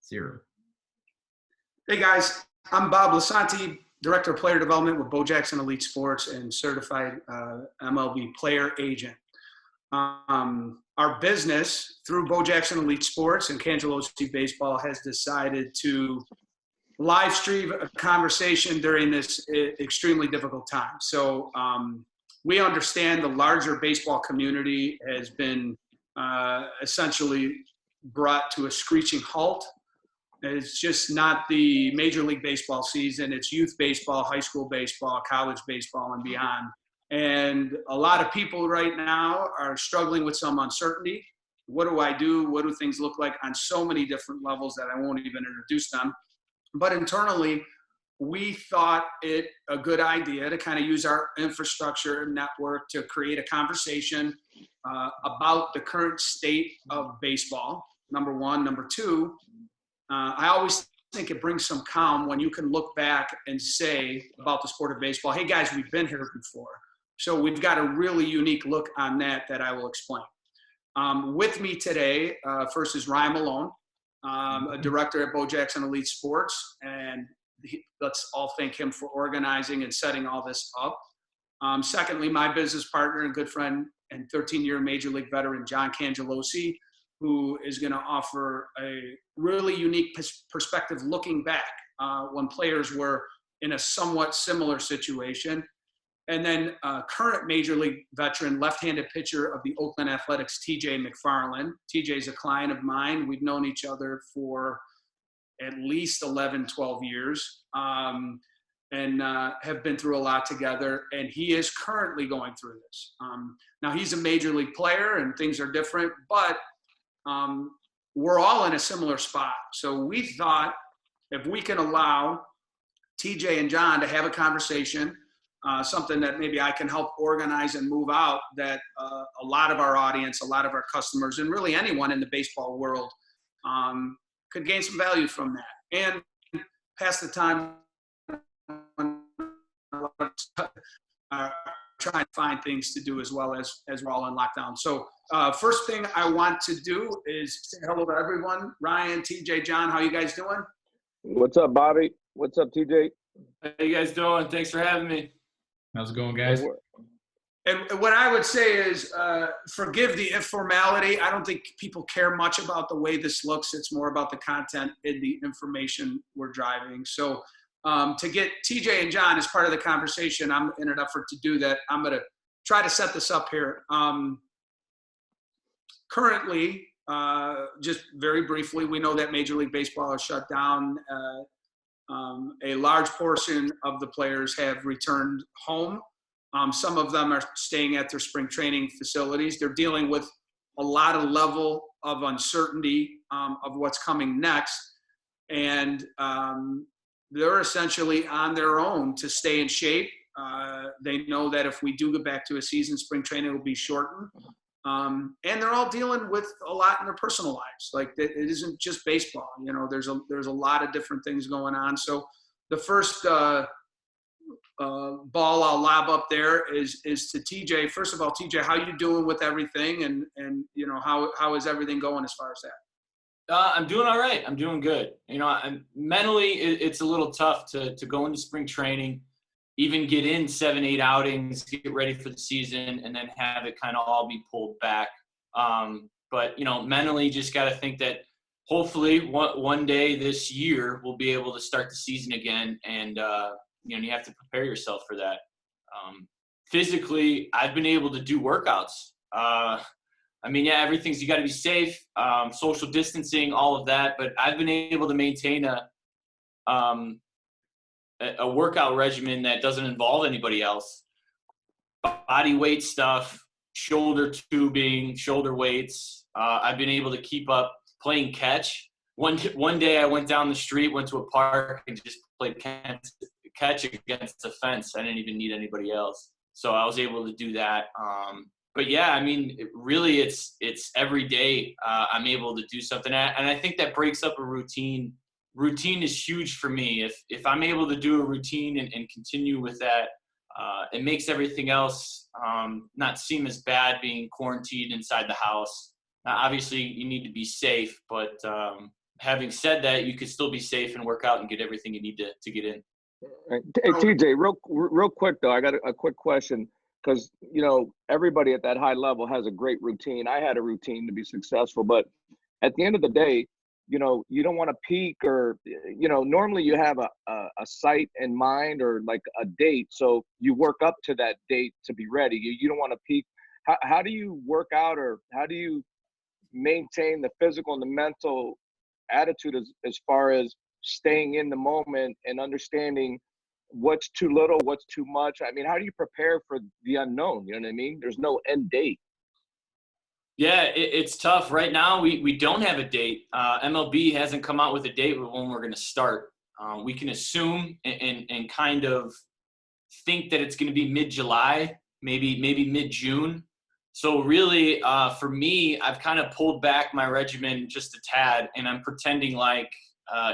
0. Hey guys, I'm Bob Lasanti, Director of Player Development with Bo Jackson Elite Sports and certified MLB player agent. Our business through Bo Jackson Elite Sports and Cangelosi Baseball has decided to live stream a conversation during this extremely difficult time. So we understand the larger baseball community has been essentially brought to a screeching halt. It's just not the Major League Baseball season. It's youth baseball, high school baseball, college baseball, and beyond. And a lot of people right now are struggling with some uncertainty. What do I do? What do things look like on so many different levels that I won't even introduce them? But internally, we thought it a good idea to kind of use our infrastructure network to create a conversation about the current state of baseball, number one. Number two, I always think it brings some calm when you can look back and say about the sport of baseball, hey guys, we've been here before. So we've got a really unique look on that I will explain. With me today, first is Ryan Malone, a director at Bo Jackson Elite Sports, and let's all thank him for organizing and setting all this up. Secondly, my business partner and good friend and 13-year Major League veteran, John Cangelosi, who is going to offer a really unique perspective looking back when players were in a somewhat similar situation. And then current Major League veteran, left-handed pitcher of the Oakland Athletics, TJ McFarland. TJ is a client of mine. We've known each other for at least 11, 12 years and have been through a lot together. And he is currently going through this. Now, he's a Major League player and things are different, but we're all in a similar spot. So we thought if we can allow TJ and John to have a conversation, something that maybe I can help organize and move out, that a lot of our audience, a lot of our customers, and really anyone in the baseball world could gain some value from that and pass the time trying to find things to do as well as we're all in lockdown. So first thing I want to do is say hello to everyone. Ryan, TJ, John, how you guys doing? What's up, Bobby? What's up, TJ? How you guys doing? Thanks for having me. How's it going, guys? And what I would say is forgive the informality. I don't think people care much about the way this looks. It's more about the content and the information we're driving. So to get TJ and John as part of the conversation, I'm in an effort to do that. I'm going to try to set this up here. Currently, just very briefly, we know that Major League Baseball is shut down. A large portion of the players have returned home. Some of them are staying at their spring training facilities. They're dealing with a lot of level of uncertainty of what's coming next. And they're essentially on their own to stay in shape. They know that if we do get back to a season, spring training will be shortened. And they're all dealing with a lot in their personal lives. Like it isn't just baseball, you know, there's a lot of different things going on. So the first ball I'll lob up there is to TJ. First of all, TJ, how you doing with everything? And you know, how is everything going as far as that? I'm doing all right. I'm doing good. You know, mentally it's a little tough to go into spring training, even get in 7-8 outings, get ready for the season, and then have it kind of all be pulled back. But, you know, mentally just got to think that hopefully one day this year we'll be able to start the season again. And, you know, you have to prepare yourself for that. Physically, I've been able to do workouts. I mean, yeah, you got to be safe, social distancing, all of that. But I've been able to maintain a workout regimen that doesn't involve anybody else. Body weight stuff, shoulder tubing, shoulder weights. I've been able to keep up playing catch. One day I went down the street, went to a park, and just played catch against the fence. I didn't even need anybody else. So I was able to do that. But yeah, I mean, really it's every day I'm able to do something. And I think that breaks up a routine. Routine is huge for me. If I'm able to do a routine and continue with that, it makes everything else not seem as bad being quarantined inside the house. Now, obviously, you need to be safe, but having said that, you could still be safe and work out and get everything you need to get in. Hey, TJ, real quick though, I got a quick question because everybody at that high level has a great routine. I had a routine to be successful, but at the end of the day, you don't want to peak or normally you have a site in mind or like a date, so you work up to that date to be ready. You don't want to peak. How do you work out, or how do you maintain the physical and the mental attitude as far as staying in the moment and understanding what's too little, what's too much? I mean, how do you prepare for the unknown? You know what I mean? There's no end date. Yeah, it's tough. Right now, we don't have a date. MLB hasn't come out with a date when we're going to start. We can assume and kind of think that it's going to be mid-July, maybe mid-June. So really, for me, I've kind of pulled back my regimen just a tad, and I'm pretending like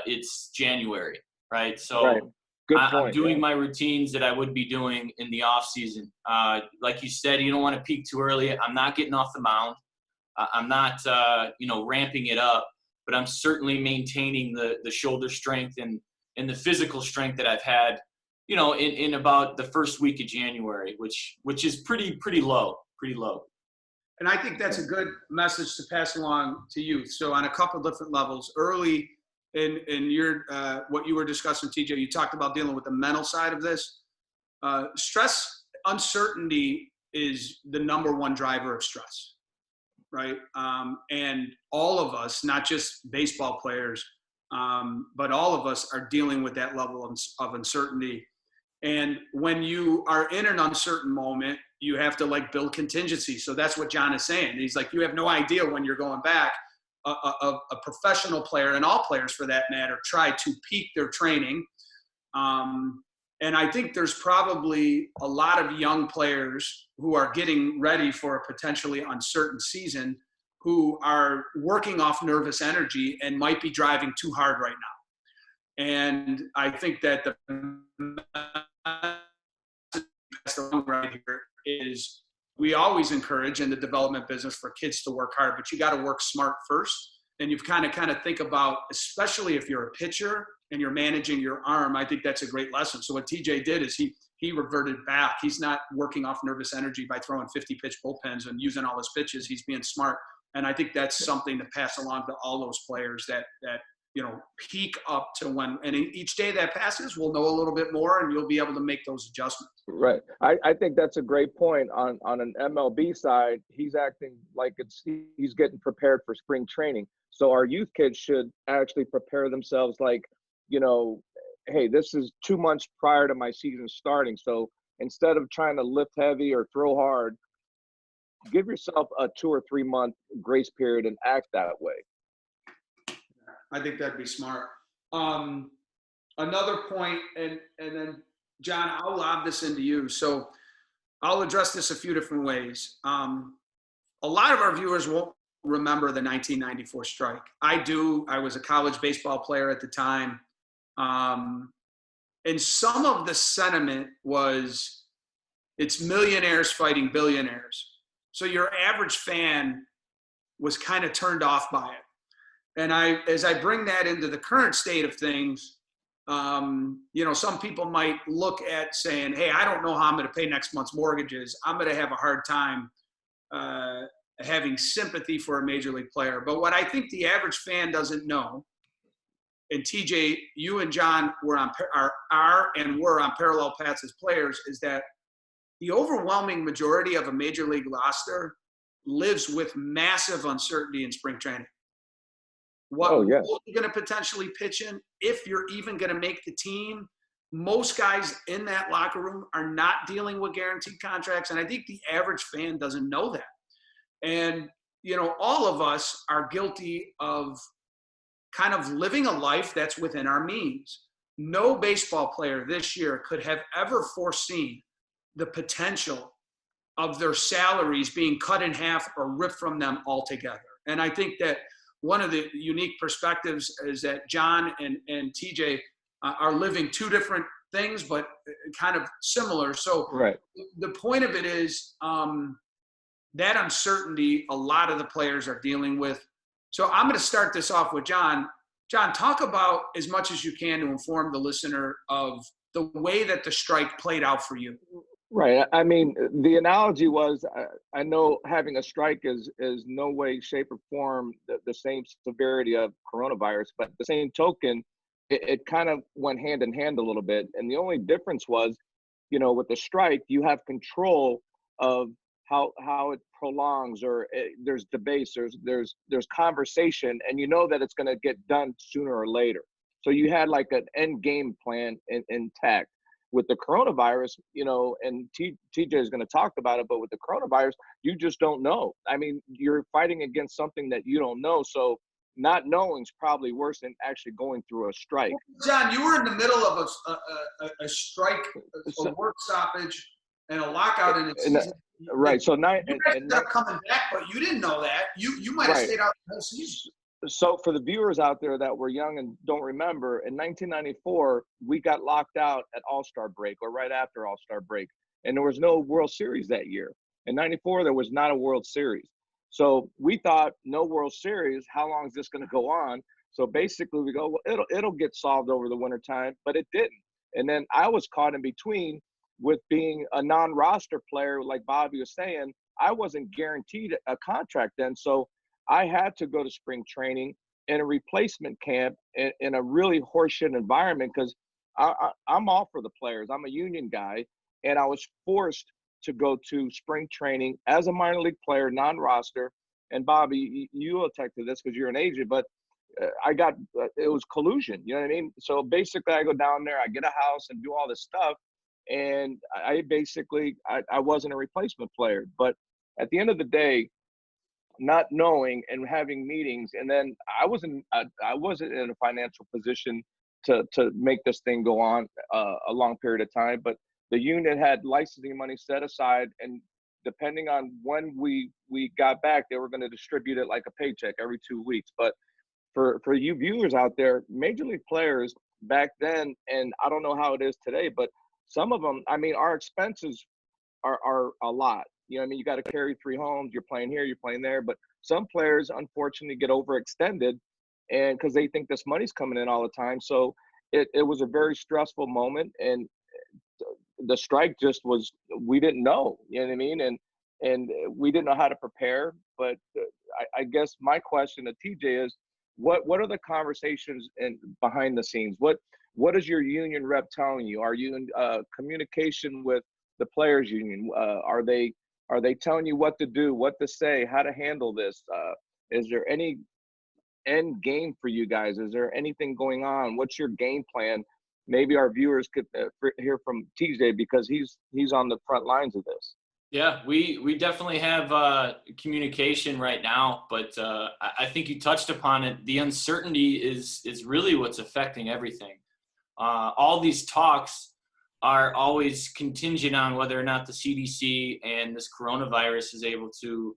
it's January, right? So Right. Good point. I'm doing my routines that I would be doing in the off season. Like you said, you don't want to peak too early. I'm not getting off the mound. I'm not, ramping it up, but I'm certainly maintaining the shoulder strength and the physical strength that I've had, in about the first week of January, which is pretty low. And I think that's a good message to pass along to youth. So on a couple different levels, early in your what you were discussing, TJ, you talked about dealing with the mental side of this. Stress, uncertainty is the number one driver of stress, right? And all of us, not just baseball players, but all of us are dealing with that level of uncertainty. And when you are in an uncertain moment, you have to build contingency. So that's what John is saying. He's like, you have no idea when you're going back. A professional player, and all players for that matter, try to peak their training. And I think there's probably a lot of young players who are getting ready for a potentially uncertain season who are working off nervous energy and might be driving too hard right now. And I think that the right here is we always encourage in the development business for kids to work hard, but you got to work smart first. And you've kind of think about, especially if you're a pitcher and you're managing your arm, I think that's a great lesson. So what TJ did is he reverted back. He's not working off nervous energy by throwing 50 pitch bullpens and using all his pitches. He's being smart. And I think that's something to pass along to all those players that peak up to when, and each day that passes, we'll know a little bit more and you'll be able to make those adjustments. Right. I think that's a great point. On an MLB side, he's acting like he's getting prepared for spring training. So our youth kids should actually prepare themselves like, hey, this is 2 months prior to my season starting. So instead of trying to lift heavy or throw hard, give yourself a 2 or 3 month grace period and act that way. I think that'd be smart. Another point, and then John, I'll lob this into you. So I'll address this a few different ways. A lot of our viewers won't remember the 1994 strike. I do. I was a college baseball player at the time. And some of the sentiment was, it's millionaires fighting billionaires. So your average fan was kind of turned off by it. And as I bring that into the current state of things, some people might look at saying, hey, I don't know how I'm going to pay next month's mortgages. I'm going to have a hard time having sympathy for a major league player. But what I think the average fan doesn't know, and TJ, you and John were on parallel paths as players, is that the overwhelming majority of a major league roster lives with massive uncertainty in spring training. What you're going to potentially pitch in, if you're even going to make the team. Most guys in that locker room are not dealing with guaranteed contracts. And I think the average fan doesn't know that. And, all of us are guilty of kind of living a life that's within our means. No baseball player this year could have ever foreseen the potential of their salaries being cut in half or ripped from them altogether. And I think that one of the unique perspectives is that John and TJ are living two different things, but kind of similar. So right. The point of it is that uncertainty a lot of the players are dealing with. So I'm going to start this off with John. John, talk about as much as you can to inform the listener of the way that the strike played out for you. Right. I mean, the analogy was, I know having a strike is no way, shape, or form the same severity of coronavirus, but the same token, it kind of went hand in hand a little bit. And the only difference was, with the strike, you have control of how it prolongs, or there's debates, there's conversation, and you know that it's going to get done sooner or later. So you had like an end game plan intact. With the coronavirus, and TJ is going to talk about it, but with the coronavirus, you just don't know. I mean, you're fighting against something that you don't know. So not knowing is probably worse than actually going through a strike. John, you were in the middle of a strike, a work stoppage, and a lockout in the season. Right. So now, you guys ended up coming back, but you didn't know that. You might have stayed out the whole season. So for the viewers out there that were young and don't remember, in 1994, we got locked out at All-Star break, or right after All-Star break. And there was no World Series that year. In 94, there was not a World Series. So we thought, no World Series, how long is this going to go on? So basically we go, well, it'll get solved over the wintertime, but it didn't. And then I was caught in between with being a non-roster player, like Bobby was saying. I wasn't guaranteed a contract then. So I had to go to spring training in a replacement camp in a really horseshit environment, because I'm all for the players. I'm a union guy, and I was forced to go to spring training as a minor league player, non-roster. And Bobby, you will attest to this because you're an agent, but it was collusion. You know what I mean? So basically I go down there, I get a house and do all this stuff. And I wasn't a replacement player. But at the end of the day, not knowing and having meetings, and then I wasn't in a financial position to make this thing go on a long period of time. But the union had licensing money set aside, and depending on when we got back, they were going to distribute it like a paycheck every 2 weeks. But for you viewers out there, major league players back then, and I don't know how it is today, but some of them, I mean, our expenses are a lot. You know what I mean? You got to carry 3 homes. You're playing here, you're playing there. But some players, unfortunately, get overextended, and because they think this money's coming in all the time. So it was a very stressful moment, and the strike just was, we didn't know. You know what I mean? And we didn't know how to prepare. But I guess my question to TJ is, what are the conversations behind the scenes? What is your union rep telling you? Are you in communication with the players union? Are they telling you what to do, what to say, how to handle this? Is there any end game for you guys? Is there anything going on? What's your game plan? Maybe our viewers could hear from TJ, because he's on the front lines of this. Yeah, we definitely have communication right now, but I think you touched upon it. The uncertainty is really what's affecting everything. All these talks are always contingent on whether or not the CDC and this coronavirus is able to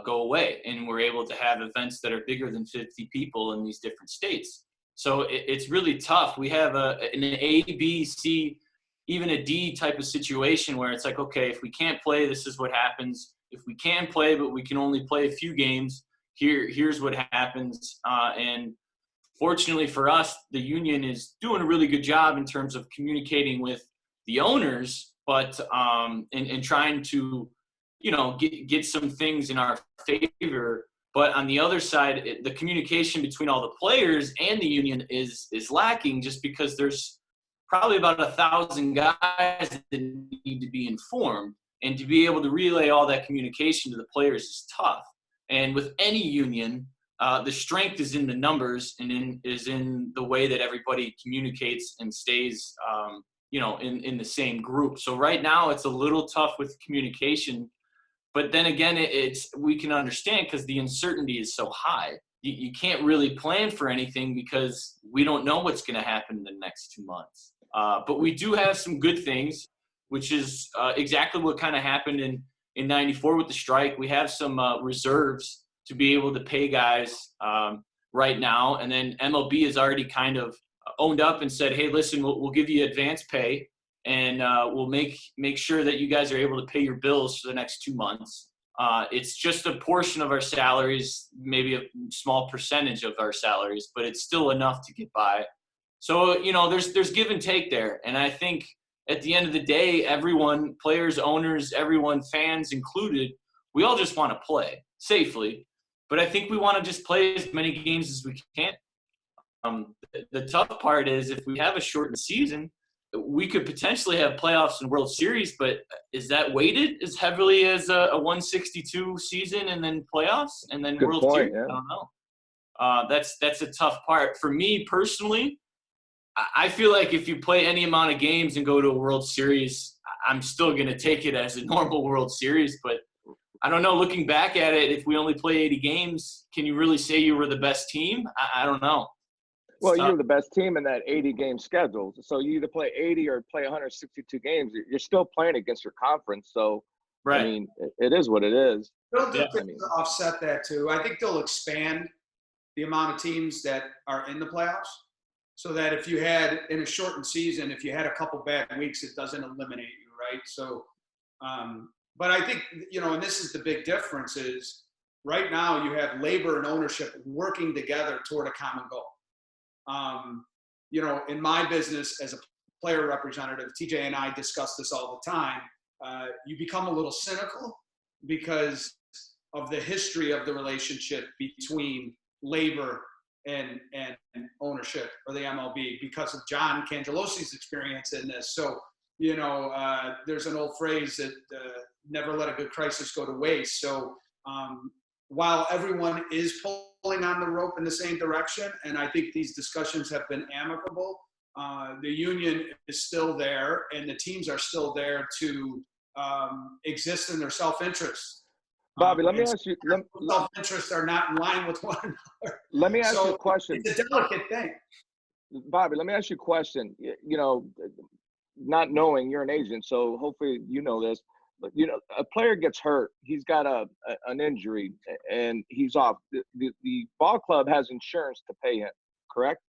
go away, and we're able to have events that are bigger than 50 people in these different states. So it's really tough. We have an A, B, C, even a D type of situation where it's like, okay, if we can't play, this is what happens. If we can play, but we can only play a few games, here's what happens. And fortunately for us, the union is doing a really good job in terms of communicating with the owners, but and trying to, get some things in our favor. But on the other side, the communication between all the players and the union is lacking, just because there's probably about 1,000 guys that need to be informed, and to be able to relay all that communication to the players is tough. And with any union, the strength is in the numbers and is in the way that everybody communicates and stays, in the same group. So right now it's a little tough with communication, but then again, we can understand because the uncertainty is so high. You can't really plan for anything because we don't know what's going to happen in the next 2 months. But we do have some good things, which is exactly what kind of happened in 94 with the strike. We have some reserves to be able to pay guys right now. And then MLB has already kind of owned up and said, hey, listen, we'll give you advance pay, and we'll make sure that you guys are able to pay your bills for the next 2 months. It's just a portion of our salaries, maybe a small percentage of our salaries, but it's still enough to get by. So, there's give and take there. And I think at the end of the day, everyone, players, owners, everyone, fans included, we all just want to play safely. But I think we want to just play as many games as we can. The tough part is if we have a shortened season, we could potentially have playoffs and World Series, but is that weighted as heavily as a 162 season and then playoffs and then World Series? Yeah. I don't know. That's a tough part. For me personally, I feel like if you play any amount of games and go to a World Series, I'm still going to take it as a normal World Series. But I don't know, looking back at it, if we only play 80 games, can you really say you were the best team? I don't know. Well, you're the best team in that 80-game schedule. So you either play 80 or play 162 games. You're still playing against your conference. So, right. I mean, it is what it is. They'll do things to offset that, too. I think they'll expand the amount of teams that are in the playoffs so that if you had, in a shortened season, if you had a couple bad weeks, it doesn't eliminate you, right? So, but I think, and this is the big difference is right now you have labor and ownership working together toward a common goal. In my business as a player representative, TJ and I discuss this all the time. You become a little cynical because of the history of the relationship between labor and ownership or the MLB because of John Cangelosi's experience in this. So, there's an old phrase that never let a good crisis go to waste. So while everyone is pulling on the rope in the same direction, and I think these discussions have been amicable, the union is still there and the teams are still there to exist in their self-interest. Bobby, let me ask you. Self-interests are not in line with one another. Let me ask you a question. It's a delicate thing. Bobby, let me ask you a question. Not knowing you're an agent, so hopefully you know this. But a player gets hurt. He's got an injury, and he's off. The ball club has insurance to pay him, correct?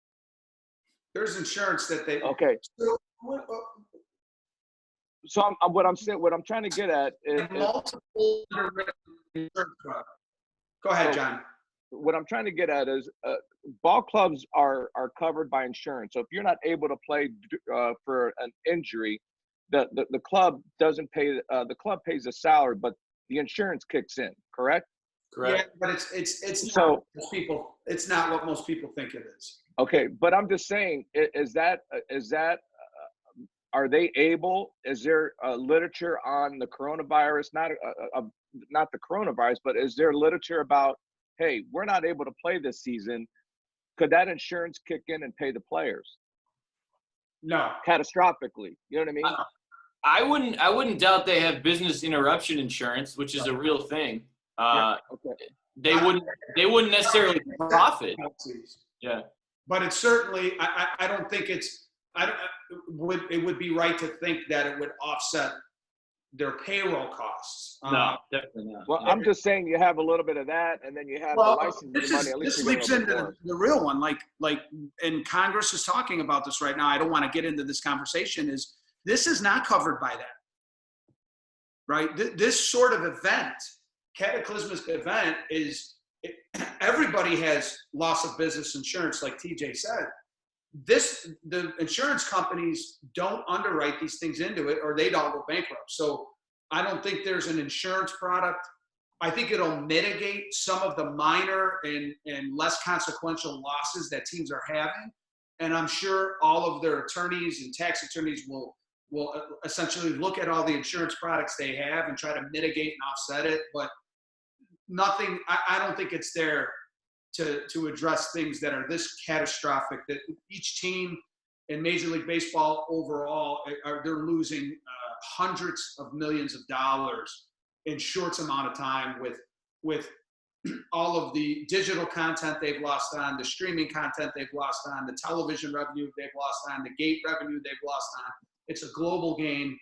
There's insurance that they. Okay. So what I'm trying to get at is multiple insurance products. Go ahead, John. What I'm trying to get at is ball clubs are covered by insurance. So if you're not able to play for an injury, the club doesn't pay. The club pays a salary, but the insurance kicks in. Correct? Correct. Yeah, but it's not what most people. It's not what most people think it is. Okay, but I'm just saying, is that are they able? Is there literature on the coronavirus? Not the coronavirus, but is there literature about, hey, we're not able to play this season? Could that insurance kick in and pay the players? No. Catastrophically, you know what I mean? I wouldn't doubt they have business interruption insurance, which is a real thing. They wouldn't necessarily profit. Yeah. But it's certainly, I don't think it would be right to think that it would offset their payroll costs. No, definitely not. Well, I'm just saying you have a little bit of that, and then you have the licensing money. At least this leaps into the real one. And Congress is talking about this right now. I don't want to get into this conversation. This is not covered by that, right? This sort of event, cataclysmic event, everybody has loss of business insurance, like TJ said. The insurance companies don't underwrite these things into it, or they'd all go bankrupt. So I don't think there's an insurance product. I think it'll mitigate some of the minor and less consequential losses that teams are having. And I'm sure all of their attorneys and tax attorneys will essentially look at all the insurance products they have and try to mitigate and offset it. But nothing, I don't think it's there to address things that are this catastrophic, that each team in Major League Baseball overall, they're losing hundreds of millions of dollars in short amount of time with all of the digital content they've lost on, the streaming content they've lost on, the television revenue they've lost on, the gate revenue they've lost on. It's a global game,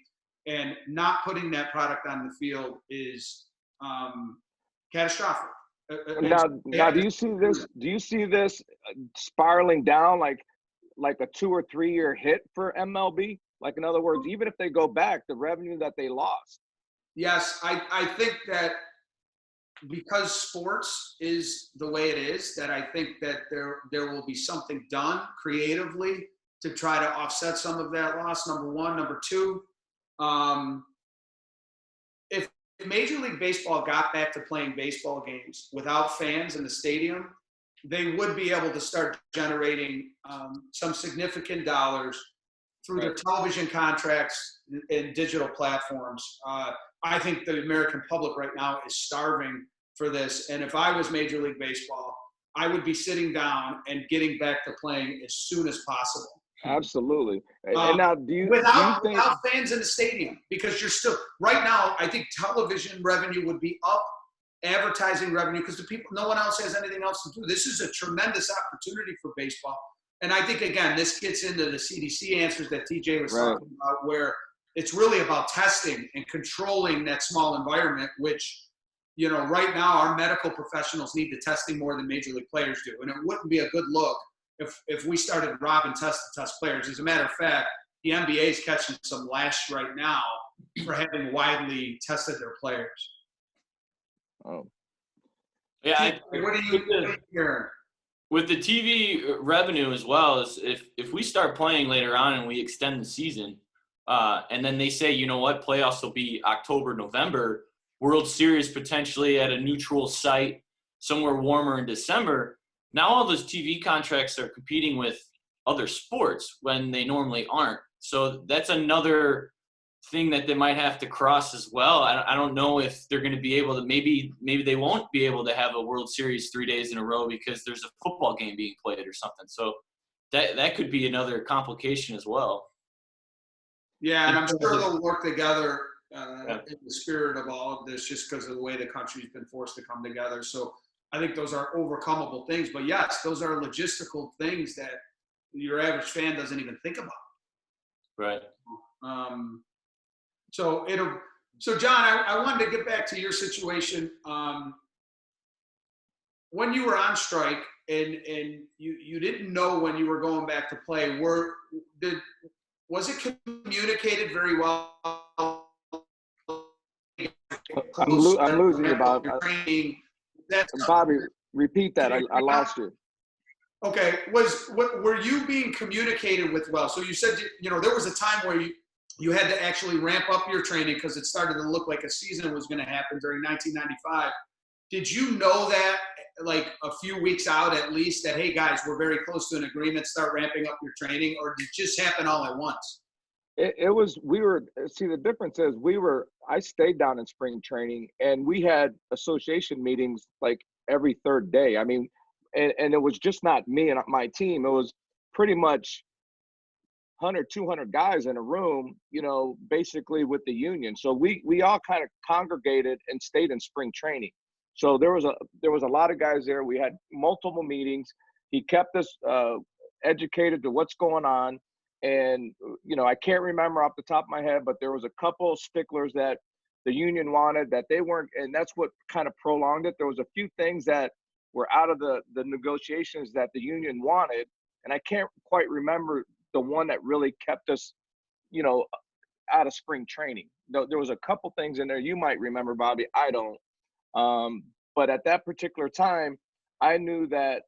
and not putting that product on the field is catastrophic. Now, do you see this? Do you see this spiraling down like a 2 or 3 year hit for MLB? Like, in other words, even if they go back, the revenue that they lost. Yes, I think that because sports is the way it is, that I think that there will be something done creatively to try to offset some of that loss, number one. Number two, if Major League Baseball got back to playing baseball games without fans in the stadium, they would be able to start generating some significant dollars through their television contracts and digital platforms. I think the American public right now is starving for this. And if I was Major League Baseball, I would be sitting down and getting back to playing as soon as possible. Absolutely. And now, without fans in the stadium, because you're still right now, I think television revenue would be up, advertising revenue, because no one else has anything else to do. This is a tremendous opportunity for baseball. And I think, again, this gets into the CDC answers that TJ was talking about, where it's really about testing and controlling that small environment, which, right now our medical professionals need the testing more than Major League players do. And it wouldn't be a good look if we started robbing tests to test players. As a matter of fact, the NBA is catching some lash right now for having widely tested their players. Oh. Yeah. What are you hearing? With the TV revenue as well, is if we start playing later on and we extend the season, and then they say, you know what, playoffs will be October, November, World Series potentially at a neutral site somewhere warmer in December. Now all those TV contracts are competing with other sports when they normally aren't. So that's another thing that they might have to cross as well. I don't know if they're going to be able to, maybe they won't be able to have a World Series 3 days in a row because there's a football game being played or something. So that could be another complication as well. Yeah, and I'm sure they'll work together in the spirit of all of this, just because of the way the country's been forced to come together. So I think those are overcomable things. But yes, those are logistical things that your average fan doesn't even think about. Right. So John, I wanted to get back to your situation. When you were on strike and you didn't know when you were going back to play, was it communicated very well? I'm losing you, Bob. Bobby, repeat that. I lost you. Okay. Were you being communicated with well? So you said, there was a time where you had to actually ramp up your training because it started to look like a season was going to happen during 1995. Did you know that like a few weeks out at least that, hey guys, we're very close to an agreement, start ramping up your training, or did it just happen all at once? The difference is I stayed down in spring training and we had association meetings like every third day. I mean, and it was just not me and my team. It was pretty much 100, 200 guys in a room, basically with the union. So we all kind of congregated and stayed in spring training. So there was a lot of guys there. We had multiple meetings. He kept us educated to what's going on. And, I can't remember off the top of my head, but there was a couple of sticklers that the union wanted that they weren't, and that's what kind of prolonged it. There was a few things that were out of the negotiations that the union wanted. And I can't quite remember the one that really kept us, out of spring training. There was a couple things in there you might remember, Bobby. I don't. But at that particular time, I knew that,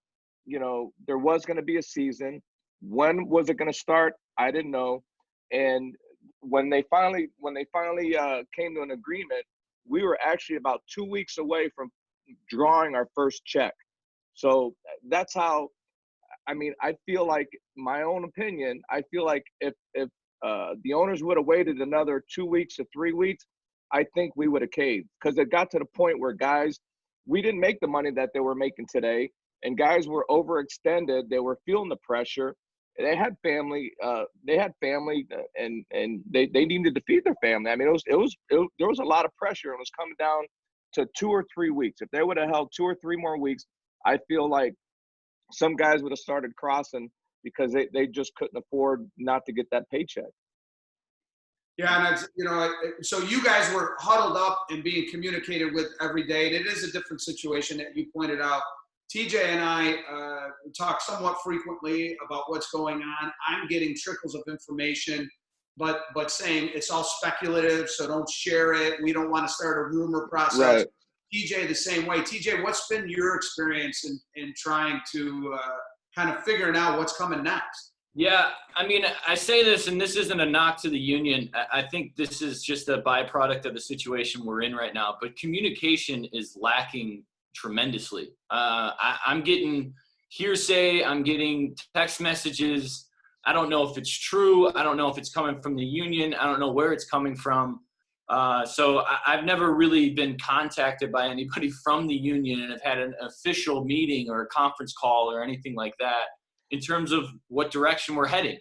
there was going to be a season. When was it going to start? I didn't know. And when they finally came to an agreement, we were actually about 2 weeks away from drawing our first check. So that's how. I feel like, my own opinion, I feel like if the owners would have waited another 2 weeks to 3 weeks, I think we would have caved, because it got to the point where guys, we didn't make the money that they were making today, and guys were overextended. They were feeling the pressure. They had family, and they needed to feed their family. I mean, there was a lot of pressure. It was coming down to 2 or 3 weeks. If they would have held 2 or 3 more weeks, I feel like some guys would have started crossing because they just couldn't afford not to get that paycheck. Yeah, and so you guys were huddled up and being communicated with every day, and it is a different situation that you pointed out. TJ and I talk somewhat frequently about what's going on. I'm getting trickles of information, but saying it's all speculative, so don't share it. We don't want to start a rumor process. Right. TJ the same way. TJ, what's been your experience in trying to kind of figuring out what's coming next? Yeah, I mean, I say this, and this isn't a knock to the union. I think this is just a byproduct of the situation we're in right now. But communication is lacking tremendously. I'm getting hearsay. I'm getting text messages. I don't know if it's true. I don't know if it's coming from the union. I don't know where it's coming from. So I've never really been contacted by anybody from the union and have had an official meeting or a conference call or anything like that in terms of what direction we're heading.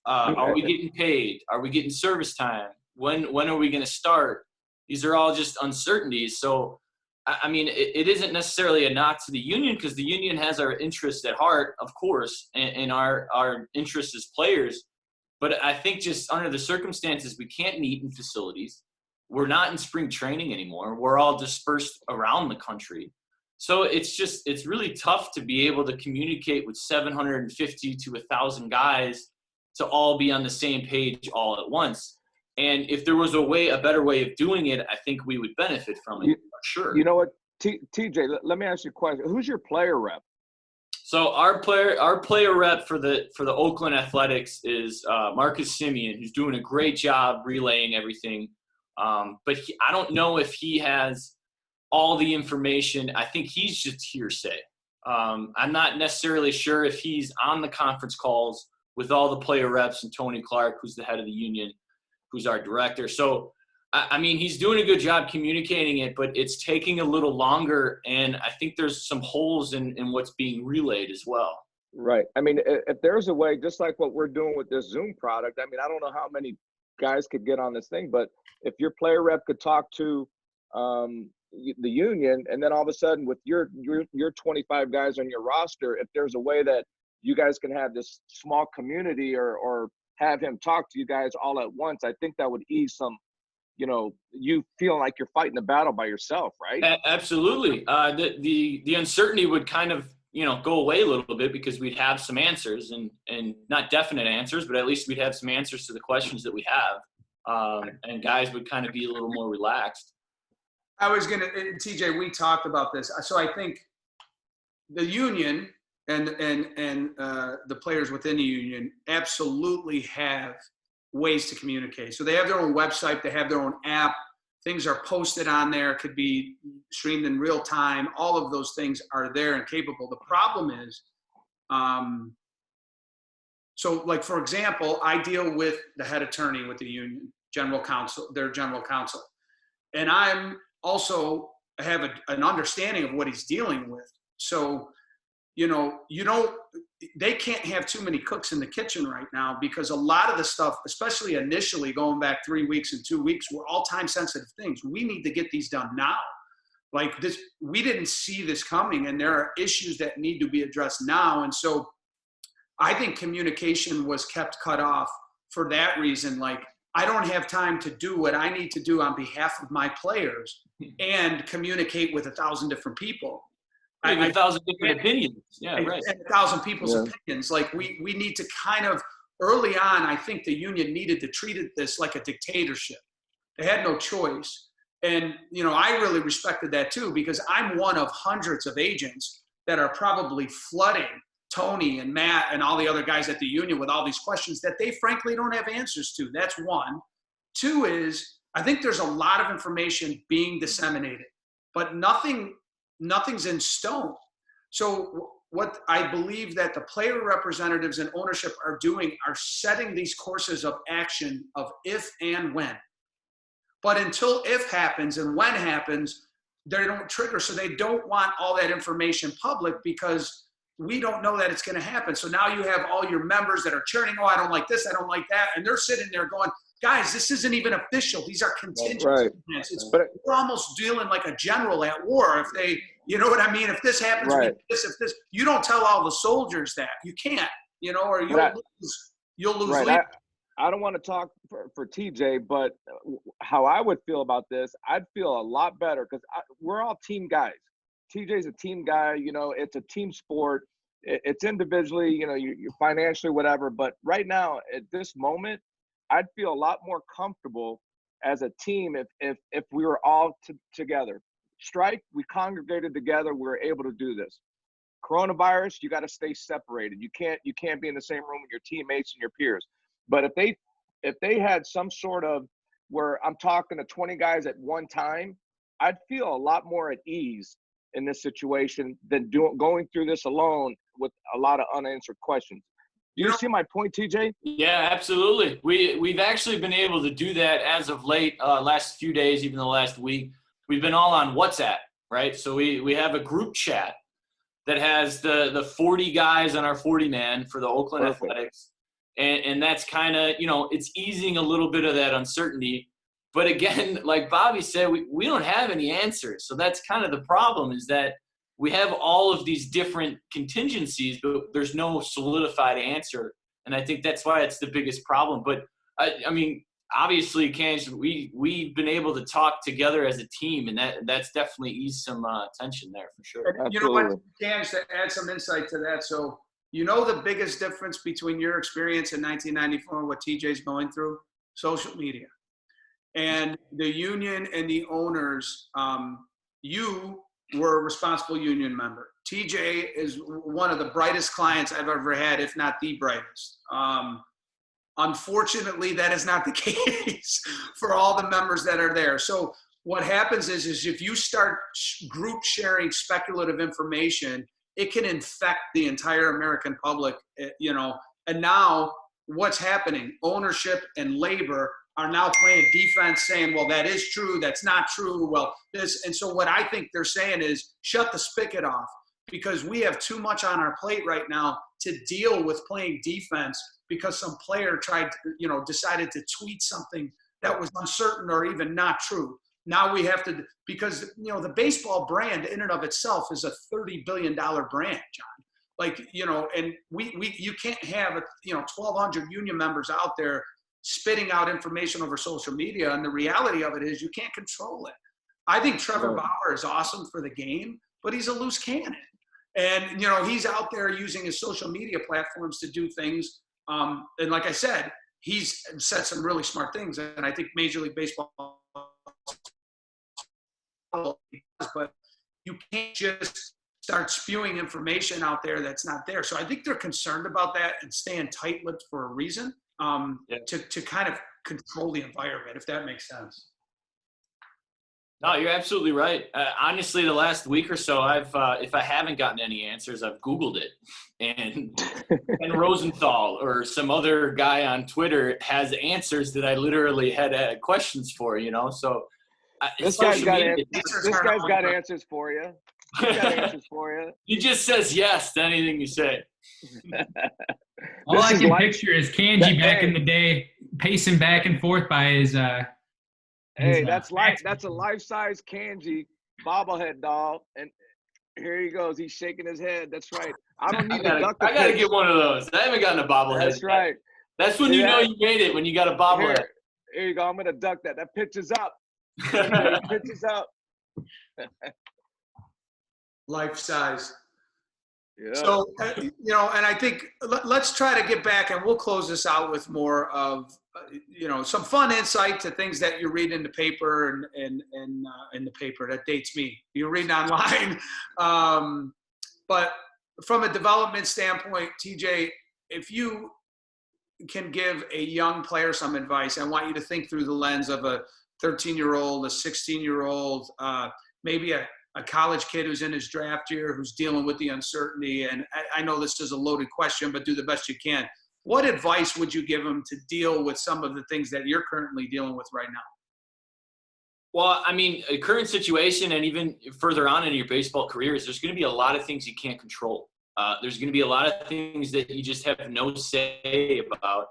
Are we getting paid? Are we getting service time? When are we going to start? These are all just uncertainties. So, I mean, it isn't necessarily a knock to the union because the union has our interests at heart, of course, and our interests as players. But I think just under the circumstances, we can't meet in facilities. We're not in spring training anymore. We're all dispersed around the country. So it's really tough to be able to communicate with 750 to 1,000 guys to all be on the same page all at once. And if there was a better way of doing it, I think we would benefit from it, for sure. You know what, TJ, let me ask you a question. Who's your player rep? So our player rep for the Oakland Athletics is Marcus Simeon, who's doing a great job relaying everything. But I don't know if he has all the information. I think he's just hearsay. I'm not necessarily sure if he's on the conference calls with all the player reps and Tony Clark, who's the head of the union, who's our director. So, I mean, he's doing a good job communicating it, but it's taking a little longer. And I think there's some holes in what's being relayed as well. Right. I mean, if there's a way, just like what we're doing with this Zoom product, I mean, I don't know how many guys could get on this thing, but if your player rep could talk to the union, and then all of a sudden with your 25 guys on your roster, if there's a way that you guys can have this small community or have him talk to you guys all at once, I think that would ease some, you feeling like you're fighting the battle by yourself, right? Absolutely. The uncertainty would kind of, go away a little bit because we'd have some answers and not definite answers, but at least we'd have some answers to the questions that we have. And guys would kind of be a little more relaxed. I was going to, TJ, we talked about this. So I think the union and the players within the union absolutely have ways to communicate. So they have their own website, they have their own app, things are posted on there, could be streamed in real time. All of those things are there and capable. The problem is, so like, for example, I deal with the head attorney with the union, their general counsel. And I'm also have an understanding of what he's dealing with. So, they can't have too many cooks in the kitchen right now because a lot of the stuff, especially initially going back 3 weeks and 2 weeks, were all time sensitive things. We need to get these done now. Like this, we didn't see this coming, and there are issues that need to be addressed now. And so I think communication was kept cut off for that reason. Like, I don't have time to do what I need to do on behalf of my players and communicate with 1,000 different people. 1,000 different opinions. Yeah, right. And 1,000 people's opinions. Like we need to kind of, early on, I think the union needed to treat this like a dictatorship. They had no choice. And, I really respected that too, because I'm one of hundreds of agents that are probably flooding Tony and Matt and all the other guys at the union with all these questions that they frankly don't have answers to. That's one. Two is, I think there's a lot of information being disseminated, but nothing's in stone. So what I believe that the player representatives and ownership are doing are setting these courses of action of if and when. But until if happens and when happens, they don't trigger. So they don't want all that information public because we don't know that it's going to happen. So now you have all your members that are churning, oh, I don't like this, I don't like that. And they're sitting there going, guys, this isn't even official. These are contingency plans. We're almost dealing like a general at war. If they, you know what I mean? If this happens, if this, you don't tell all the soldiers that. You can't, or you'll lose. Right. I don't want to talk for TJ, but how I would feel about this, I'd feel a lot better because we're all team guys. TJ's a team guy, it's a team sport. It's individually, you're financially, whatever. But right now, at this moment, I'd feel a lot more comfortable as a team if we were all together. strike, we congregated together. We were able to do this. Coronavirus, you got to stay separated. You can't be in the same room with your teammates and your peers. But if they had some sort of where I'm talking to 20 guys at one time, I'd feel a lot more at ease in this situation than going through this alone with a lot of unanswered questions. Do you see my point, TJ? Yeah, absolutely. We've actually been able to do that as of late, last few days, even the last week. We've been all on WhatsApp, right? So we have a group chat that has the 40 guys on our 40-man for the Oakland Perfect. Athletics. And that's kind of, it's easing a little bit of that uncertainty. But again, like Bobby said, we don't have any answers. So that's kind of the problem, is that we have all of these different contingencies, but there's no solidified answer. And I think that's why it's the biggest problem. But I mean, obviously, Cange, we've been able to talk together as a team, and that's definitely eased some tension there for sure. And you know what, Cange, to add some insight to that. So, the biggest difference between your experience in 1994 and what TJ's going through? Social media. And the union and the owners, you were a responsible union member. TJ is one of the brightest clients I've ever had, if not the brightest. Unfortunately, that is not the case for all the members that are there. So what happens is if you start group sharing speculative information, it can infect the entire American public, and now what's happening? Ownership and labor are now playing defense, saying, well, that is true, that's not true, well, this. And so what I think they're saying is shut the spigot off, because we have too much on our plate right now to deal with playing defense because some player decided to tweet something that was uncertain or even not true. Now we have to, because, the baseball brand in and of itself is a $30 billion brand, John. And you can't have, 1,200 union members out there spitting out information over social media. And the reality of it is you can't control it. I think Trevor Bauer is awesome for the game, but he's a loose cannon. And, he's out there using his social media platforms to do things. And like I said, he's said some really smart things. And I think Major League Baseball, but you can't just start spewing information out there that's not there. So I think they're concerned about that and staying tight-lipped for a reason, to kind of control the environment, if that makes sense. No, you're absolutely right. Honestly, the last week or so, if I haven't gotten any answers, I've Googled it. And Rosenthal or some other guy on Twitter has answers that I literally had questions for, So this guy's got answers for you. He's got answers for you. He just says yes to anything you say. All I can picture is Kanji back in the day, pacing back and forth by his. That's a life-size Kanji bobblehead doll, and here he goes. He's shaking his head. That's right. I don't need to duck the pitch. I gotta get one of those. I haven't gotten a bobblehead. That's right. That's when you know you made it, when you got a bobblehead. Here you go. I'm gonna duck that. That pitch is up. Pitch is up. Life size. Yeah. So, and I think let's try to get back, and we'll close this out with more of, some fun insight to things that you read in the paper and in the paper. That dates me. You're reading online. But from a development standpoint, TJ, if you can give a young player some advice, I want you to think through the lens of a 13-year-old, a 16-year-old, maybe a college kid who's in his draft year, who's dealing with the uncertainty. And I know this is a loaded question, but do the best you can. What advice would you give him to deal with some of the things that you're currently dealing with right now? Well, I mean, a current situation and even further on in your baseball careers, there's going to be a lot of things you can't control. There's going to be a lot of things that you just have no say about.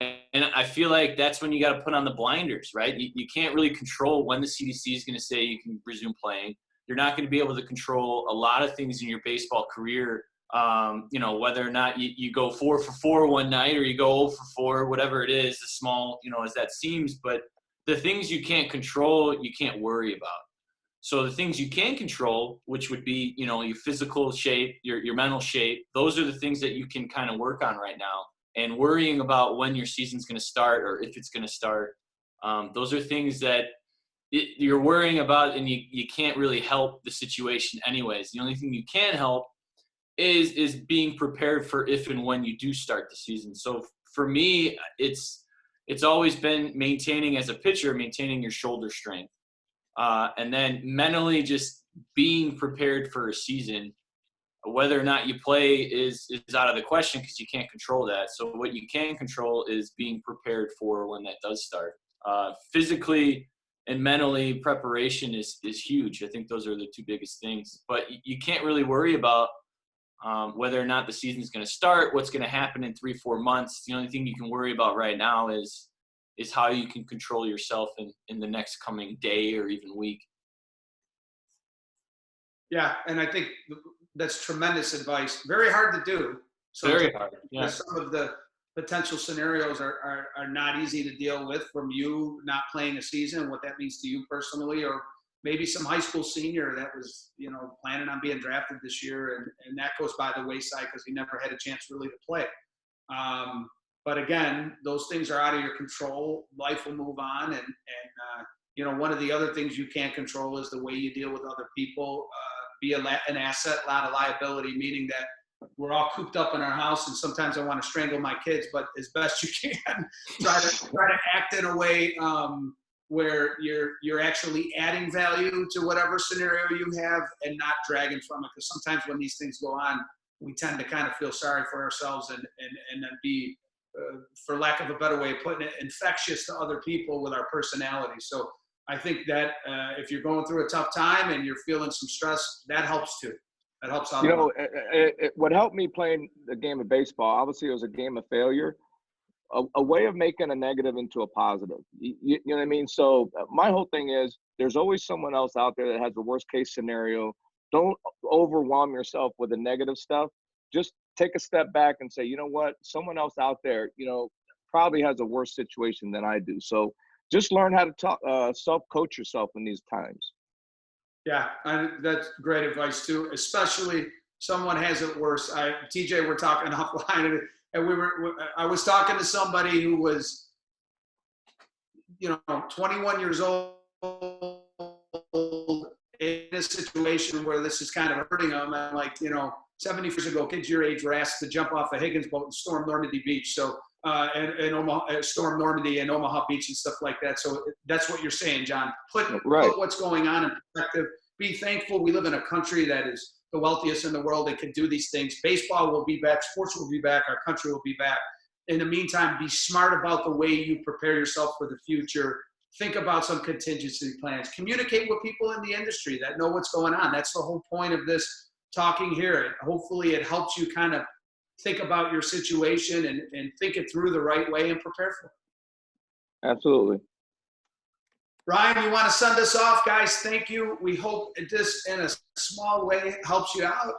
And I feel like that's when you got to put on the blinders, right? You can't really control when the CDC is going to say you can resume playing. You're not going to be able to control a lot of things in your baseball career, whether or not you go 4 for 4 one night or you go 0 for 4, whatever it is, as small, as that seems. But the things you can't control, you can't worry about. So the things you can control, which would be, your physical shape, your mental shape, those are the things that you can kind of work on right now. And worrying about when your season's going to start or if it's going to start, those are things that you're worrying about, and you can't really help the situation anyways. The only thing you can help is being prepared for if and when you do start the season. So for me, it's always been maintaining as a pitcher, maintaining your shoulder strength. And then mentally just being prepared for a season. Whether or not you play is out of the question because you can't control that. So what you can control is being prepared for when that does start. Physically and mentally, preparation is huge. I think those are the two biggest things. But you can't really worry about whether or not the season is going to start, what's going to happen in 3-4 months. The only thing you can worry about right now is how you can control yourself in the next coming day or even week. Yeah, and I think that's tremendous advice. Very hard to do. Very hard. Yeah. Some of the potential scenarios are not easy to deal with, from you not playing a season, what that means to you personally, or maybe some high school senior that was, planning on being drafted this year, and that goes by the wayside because he never had a chance really to play. But again, those things are out of your control. Life will move on, and one of the other things you can't control is the way you deal with other people. Be an asset, not a liability, meaning that we're all cooped up in our house, and sometimes I want to strangle my kids, but as best you can, try to act in a way where you're actually adding value to whatever scenario you have and not dragging from it. Because sometimes when these things go on, we tend to kind of feel sorry for ourselves and then be, for lack of a better way of putting it, infectious to other people with our personality. So I think that if you're going through a tough time and you're feeling some stress, that helps too. That helps out. What helped me playing the game of baseball, obviously it was a game of failure, a way of making a negative into a positive. You know what I mean? So my whole thing is there's always someone else out there that has the worst case scenario. Don't overwhelm yourself with the negative stuff. Just take a step back and say, you know what? Someone else out there, probably has a worse situation than I do. So just learn how to self-coach yourself in these times. Yeah, that's great advice too, especially someone has it worse. TJ, we're talking offline, and I was talking to somebody who was, 21 years old in a situation where this is kind of hurting them. And 70 years ago, kids your age were asked to jump off a Higgins boat and storm Normandy Beach. So, and Omaha, storm Normandy and Omaha Beach and stuff like that. So that's what you're saying, John. Put what's going on in perspective. Be thankful we live in a country that is the wealthiest in the world and can do these things. Baseball will be back. Sports will be back. Our country will be back. In the meantime, be smart about the way you prepare yourself for the future. Think about some contingency plans. Communicate with people in the industry that know what's going on. That's the whole point of this talking here. Hopefully it helps you kind of think about your situation and think it through the right way and prepare for it. Absolutely. Ryan, you want to send us off? Guys, thank you. We hope this, in a small way, helps you out,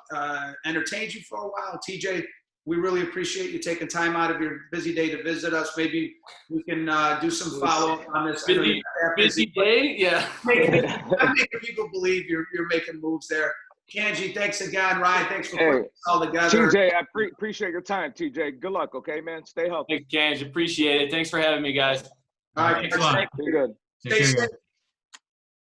entertains you for a while. TJ, we really appreciate you taking time out of your busy day to visit us. Maybe we can do some follow-up on this. Busy day? Yeah. Making people believe you're making moves there. Kanji, thanks again. Ryan, thanks for putting this all together. TJ, I appreciate your time, TJ. Good luck, okay, man? Stay healthy. Thanks, Kanji. Appreciate it. Thanks for having me, guys. All right. Thanks a lot. Be good. Stay safe.